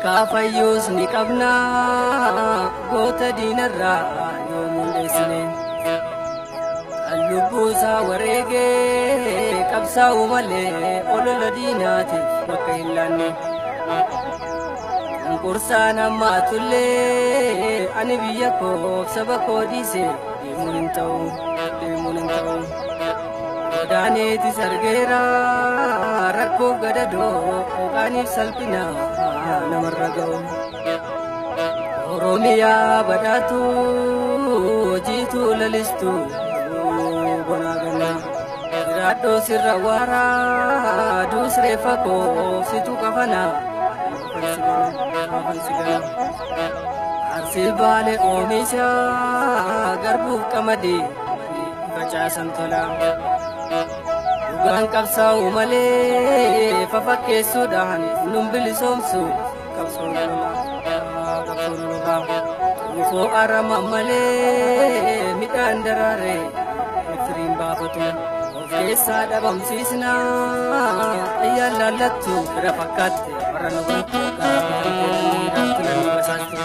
Kafayyus ni qabna goota diinarraa yoo mul'isne lubbuusa wareegee qabsaa'u malee olola diinaatiif bakka hin laanne qunqursaan hammaatullee ani biyya koof saba koo dhiise deemuun hin ta'u godaaneetis argeera rakkoof gadadoo qooqaaniif salphina namarra ga'u Oromiyaa badhaatu hojiitu lalistu bonaa ganna jiraadhoo sirra waaraa duusreeffa koo situ kafana arsii baale oomisha garbuuf qamadii facaasan tola dhugaan qabsaa'u malee fafakkeessuudhaan nun bilisoomsu qabsoon lolaa xurufoo arama malee midhaan daraare firiin baafatu of keessaa dhabamsiisna ayyaan laallattu bira fakkaatte warra nu baattu dhaabtu nannu basaattu.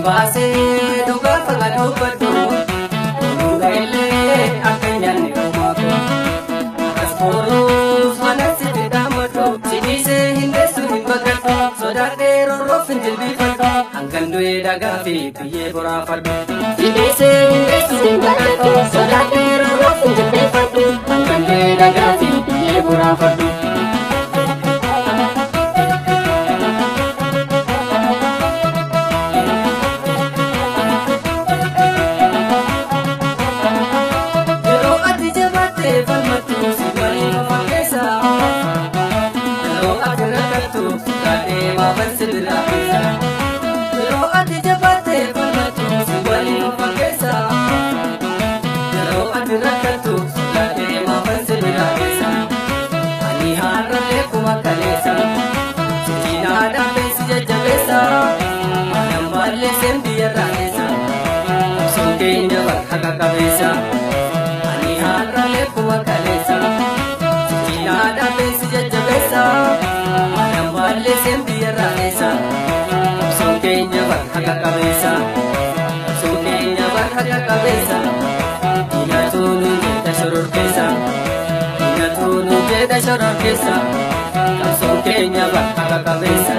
Base duga fagado padu duga ile akanya ni umako asporo manasi tidamado sidise hindesu himbagato sodade roro finjil bifado angkandu daga fi piye bora fadu sidise hindesu himbagato sodade roro finjil bifado angkandu daga fi piye bora fadu Kabisa ani harale kuwa kalesa nada besi jabesa ana wale sembiya raesa sokenya barhaka kabisa ina tunu jeda shoror kesa sokenya barhaka kabisa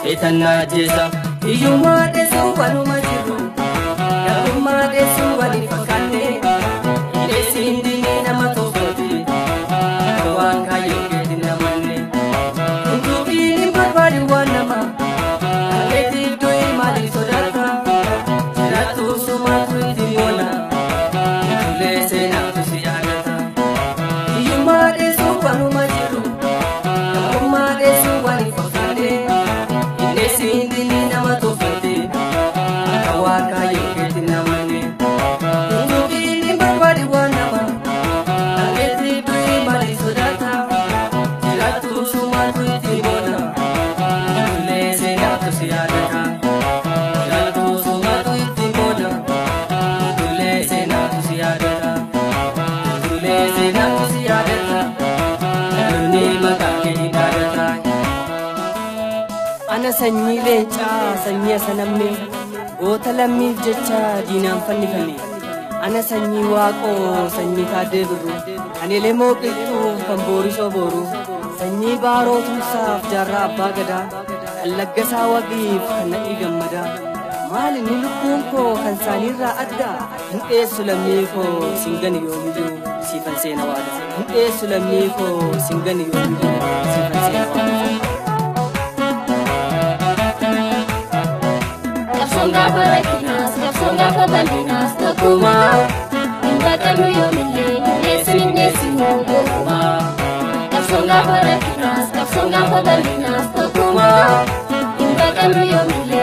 Etana jesa iyuma desu wanu majiru yuma desu wali fakane desindi na matofoti wanga yoge dinamane undubi nimbari wanama aleti doi mali sodata jiratu sumatu dimona lese na tusiyagata iyuma desu wanu majiru yuma desu wali fakane Sindini nama tofati, kawaka yoke dinamane. Unduki nimbari wanama, aleti dui mali sodata. Jiratu sumatu itimona, ulese na tusiyadata. Jiratu sumatu itimona, ulese na tusiyadata. Ulese na tusiyadata, duni makake dinadata. Ana sanyii leencaa sanyii asanammee goota lammiif jecha diinaan fannifame Ana sanyii waaqoo sanyii taadee birru ani lemoo qilxuu kan boorisoo booru sanyii baaroo tumsaaf jaarraa abbaa gadaa kan laggasaa waqiif kan nadhii gammadaa maali ni lubbuun koo kan saaniirraa addaa hin dheessu lammii koo singani yoomiyyuu siifan seena waada hin dheessu lammii koo singani yoomiyyuu siifan seena waada. Songa barakinas, songa kabalinas, takuma. Inga kamu yomile, nesi ngoma. Songa barakinas, songa kabalinas, takuma. Inga kamu yomile,